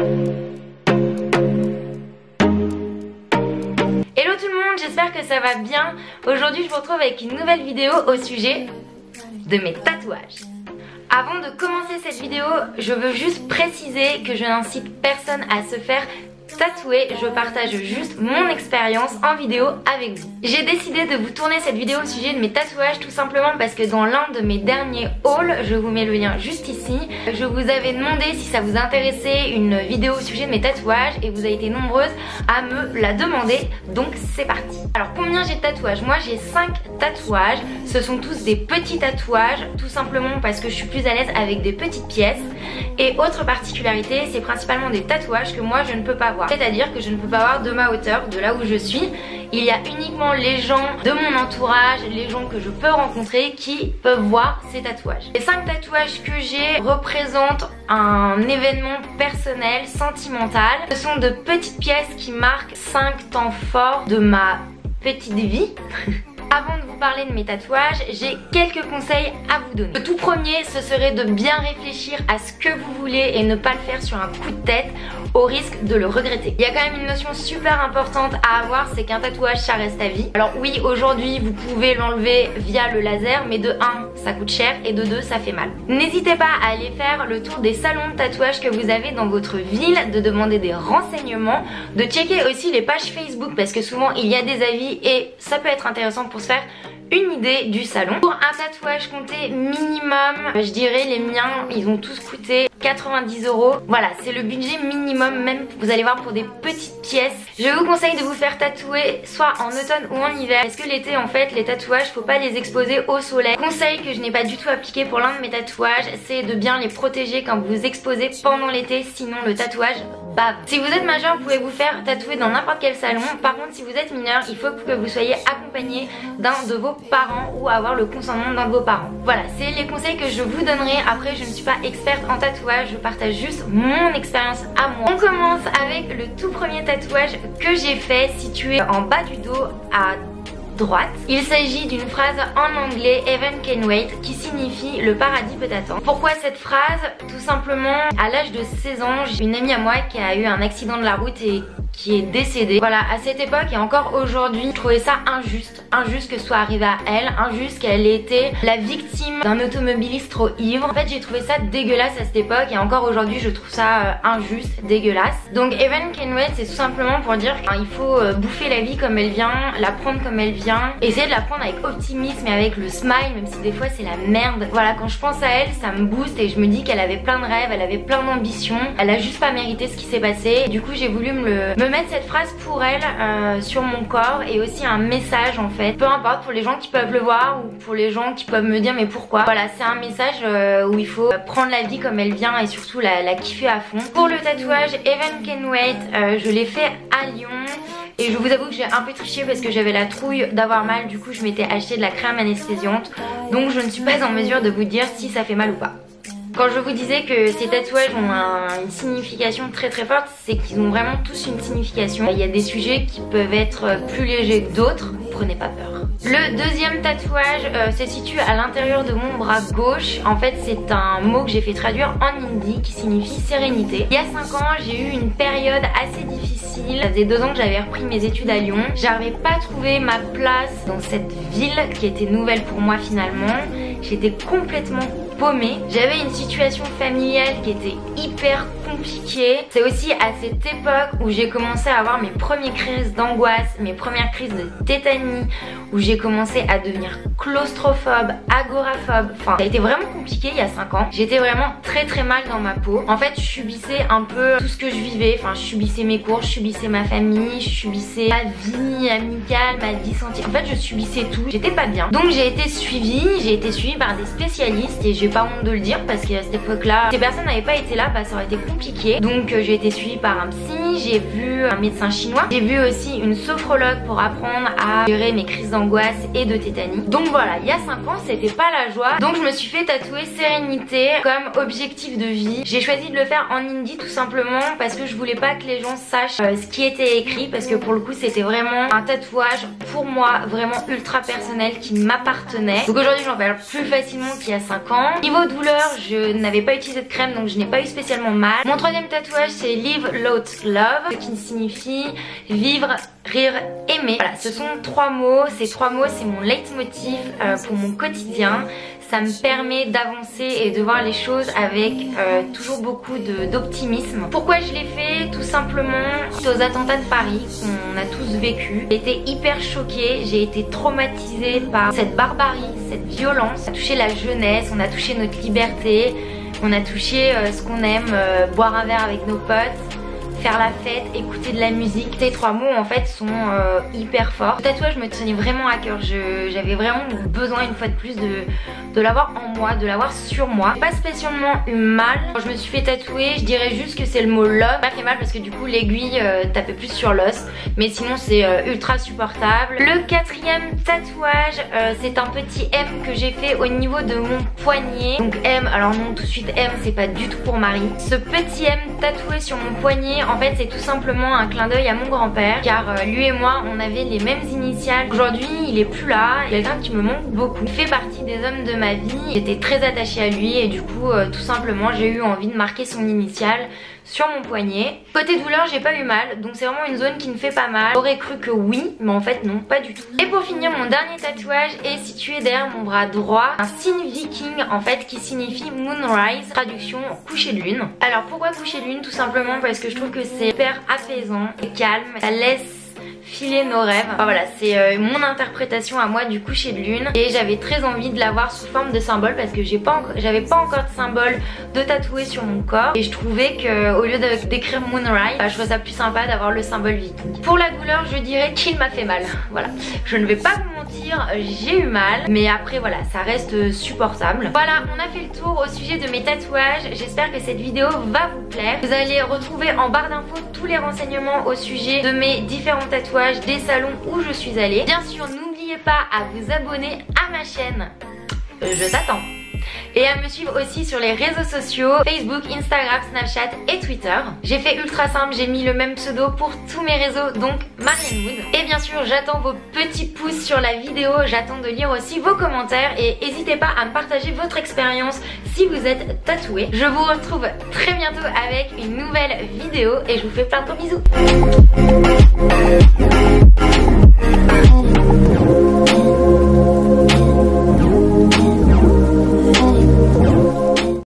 Hello tout le monde, j'espère que ça va bien. Aujourd'hui je vous retrouve avec une nouvelle vidéo au sujet de mes tatouages. Avant de commencer cette vidéo, je veux juste préciser que je n'incite personne à se faire tatouer, je partage juste mon expérience en vidéo avec vous. J'ai décidé de vous tourner cette vidéo au sujet de mes tatouages tout simplement parce que dans l'un de mes derniers hauls, je vous mets le lien juste ici, je vous avais demandé si ça vous intéressait une vidéo au sujet de mes tatouages et vous avez été nombreuses à me la demander, donc c'est parti. Alors combien j'ai de tatouages? Moi j'ai 5 tatouages, ce sont tous des petits tatouages tout simplement parce que je suis plus à l'aise avec des petites pièces. Et autre particularité, c'est principalement des tatouages que moi je ne peux pas voir. C'est-à-dire que je ne peux pas voir de ma hauteur, de là où je suis. Il y a uniquement les gens de mon entourage, les gens que je peux rencontrer qui peuvent voir ces tatouages. Les 5 tatouages que j'ai représentent un événement personnel, sentimental. Ce sont de petites pièces qui marquent 5 temps forts de ma petite vie. Avant de vous parler de mes tatouages, j'ai quelques conseils à vous donner. Le tout premier, ce serait de bien réfléchir à ce que vous voulez et ne pas le faire sur un coup de tête au risque de le regretter. Il y a quand même une notion super importante à avoir, c'est qu'un tatouage ça reste à vie. Alors oui, aujourd'hui vous pouvez l'enlever via le laser, mais de 1 ça coûte cher et de 2 ça fait mal. N'hésitez pas à aller faire le tour des salons de tatouage que vous avez dans votre ville, de demander des renseignements, de checker aussi les pages Facebook parce que souvent il y a des avis et ça peut être intéressant pour se faire une idée du salon. Pour un tatouage compté minimum, je dirais les miens, ils ont tous coûté 90 €. Voilà, c'est le budget minimum, même vous allez voir pour des petites pièces. Je vous conseille de vous faire tatouer soit en automne ou en hiver. Parce que l'été en fait, les tatouages, faut pas les exposer au soleil. Conseil que je n'ai pas du tout appliqué pour l'un de mes tatouages, c'est de bien les protéger quand vous exposez pendant l'été, sinon le tatouage bave. Si vous êtes majeur, vous pouvez vous faire tatouer dans n'importe quel salon. Par contre, si vous êtes mineur, il faut que vous soyez accompagné d'un de vos parents ou avoir le consentement d'un de vos parents. Voilà, c'est les conseils que je vous donnerai. Après, je ne suis pas experte en tatouage, je partage juste mon expérience à moi. On commence avec le tout premier tatouage que j'ai fait, situé en bas du dos à droite. Il s'agit d'une phrase en anglais, Heaven Can Wait, qui signifie le paradis peut attendre. Pourquoi cette phrase? Tout simplement, à l'âge de 16 ans, j'ai une amie à moi qui a eu un accident de la route et qui est décédée. Voilà, à cette époque et encore aujourd'hui, je trouvais ça injuste. Injuste que ce soit arrivé à elle, injuste qu'elle ait été la victime d'un automobiliste trop ivre. En fait, j'ai trouvé ça dégueulasse à cette époque et encore aujourd'hui, je trouve ça injuste, dégueulasse. Donc Heaven Can Wait, c'est tout simplement pour dire qu'il faut bouffer la vie comme elle vient, la prendre comme elle vient, essayer de la prendre avec optimisme et avec le smile, même si des fois c'est la merde. Voilà, quand je pense à elle, ça me booste et je me dis qu'elle avait plein de rêves, elle avait plein d'ambitions, elle a juste pas mérité ce qui s'est passé. Et du coup, j'ai voulu me mettre cette phrase pour elle sur mon corps et aussi un message en fait. Peu importe, pour les gens qui peuvent le voir ou pour les gens qui peuvent me dire mais pourquoi. Voilà, c'est un message où il faut prendre la vie comme elle vient et surtout la kiffer à fond. Pour le tatouage Heaven Can Wait, je l'ai fait à Lyon. Et je vous avoue que j'ai un peu triché parce que j'avais la trouille d'avoir mal. Du coup je m'étais acheté de la crème anesthésiante. Donc je ne suis pas en mesure de vous dire si ça fait mal ou pas. Quand je vous disais que ces tatouages ont une signification très très forte, c'est qu'ils ont vraiment tous une signification. Il y a des sujets qui peuvent être plus légers que d'autres, prenez pas peur. Le deuxième tatouage se situe à l'intérieur de mon bras gauche. En fait c'est un mot que j'ai fait traduire en hindi qui signifie sérénité. Il y a 5 ans j'ai eu une période assez difficile. Ça faisait 2 ans que j'avais repris mes études à Lyon. J'arrivais pas à trouver ma place dans cette ville qui était nouvelle pour moi finalement. J'étais complètement paumée. J'avais une situation familiale qui était hyper compliquée. C'est aussi à cette époque où j'ai commencé à avoir mes premières crises d'angoisse, mes premières crises de tétanie, où j'ai commencé à devenir claustrophobe, agoraphobe. Enfin, ça a été vraiment compliqué il y a 5 ans. J'étais vraiment très très mal dans ma peau. En fait, je subissais un peu tout ce que je vivais. Enfin, je subissais mes cours, je subissais ma famille, je subissais ma vie amicale, ma vie sentimentale. En fait, je subissais tout. J'étais pas bien. Donc, j'ai été suivie par des spécialistes et j'ai pas honte de le dire parce qu'à cette époque-là, ces personnes n'avaient pas été là, bah ça aurait été compliqué. Donc, j'ai été suivie par un psy, j'ai vu un médecin chinois, j'ai vu aussi une sophrologue pour apprendre à gérer mes crises d'angoisse et de tétanie. Donc voilà, il y a 5 ans, c'était pas la joie. Donc je me suis fait tatouer sérénité comme objectif de vie. J'ai choisi de le faire en hindi tout simplement parce que je voulais pas que les gens sachent ce qui était écrit, parce que pour le coup c'était vraiment un tatouage pour moi vraiment ultra personnel qui m'appartenait. Donc aujourd'hui j'en parle plus facilement qu'il y a 5 ans. Niveau douleur, je n'avais pas utilisé de crème donc je n'ai pas eu spécialement mal. Mon troisième tatouage c'est Live Lots Love, qui signifie vivre, rire, aimer. Voilà, ce sont 3 mots. Ces 3 mots c'est mon leitmotiv pour mon quotidien. Ça me permet d'avancer et de voir les choses avec toujours beaucoup d'optimisme. Pourquoi je l'ai fait? Tout simplement aux attentats de Paris qu'on a tous vécu. J'ai été hyper choquée, j'ai été traumatisée par cette barbarie, cette violence. On a touché la jeunesse, on a touché notre liberté, on a touché ce qu'on aime, boire un verre avec nos potes, faire la fête, écouter de la musique. Ces 3 mots en fait sont hyper forts. Le tatouage me tenait vraiment à cœur. J'avais vraiment besoin une fois de plus de l'avoir en moi, de l'avoir sur moi. Pas spécialement eu mal. Quand je me suis fait tatouer, je dirais juste que c'est le mot love. Pas fait mal parce que du coup l'aiguille tapait plus sur l'os. Mais sinon c'est ultra supportable. Le 4e tatouage, c'est un petit M que j'ai fait au niveau de mon poignet. Donc M, alors non tout de suite M, c'est pas du tout pour Marie. Ce petit M tatoué sur mon poignet, en fait c'est tout simplement un clin d'œil à mon grand-père, car lui et moi on avait les mêmes initiales. Aujourd'hui il est plus là, il est quelqu'un qui me manque beaucoup. Il fait partie des hommes de ma vie, j'étais très attachée à lui et du coup tout simplement j'ai eu envie de marquer son initiale sur mon poignet. Côté douleur j'ai pas eu mal, donc c'est vraiment une zone qui ne fait pas mal. J'aurais cru que oui, mais en fait non, pas du tout. Et pour finir, mon dernier tatouage est situé derrière mon bras droit, un signe viking en fait qui signifie Moonrise, traduction coucher de lune. Alors pourquoi coucher de lune? Tout simplement parce que je trouve que c'est hyper apaisant et calme, ça laisse filer nos rêves. Enfin, voilà, c'est mon interprétation à moi du coucher de lune et j'avais très envie de l'avoir sous forme de symbole parce que j'avais pas encore de symbole de tatouer sur mon corps et je trouvais que au lieu d'écrire Moonrise, je trouvais ça plus sympa d'avoir le symbole viking. Pour la douleur, je dirais qu'il m'a fait mal. Voilà, je ne vais pas vous mentir, j'ai eu mal, mais après voilà, ça reste supportable. Voilà, on a fait le tour au sujet de mes tatouages. J'espère que cette vidéo va vous plaire. Vous allez retrouver en barre d'infos tous les renseignements au sujet de mes différents tatouages, des salons où je suis allée. Bien sûr, n'oubliez pas à vous abonner à ma chaîne, je t'attends, et à me suivre aussi sur les réseaux sociaux, Facebook, Instagram, Snapchat et Twitter. J'ai fait ultra simple, j'ai mis le même pseudo pour tous mes réseaux, donc Marianne Wood. Et bien sûr, j'attends vos petits pouces sur la vidéo, j'attends de lire aussi vos commentaires et n'hésitez pas à me partager votre expérience si vous êtes tatoué. Je vous retrouve très bientôt avec une nouvelle vidéo et je vous fais plein de gros bisous.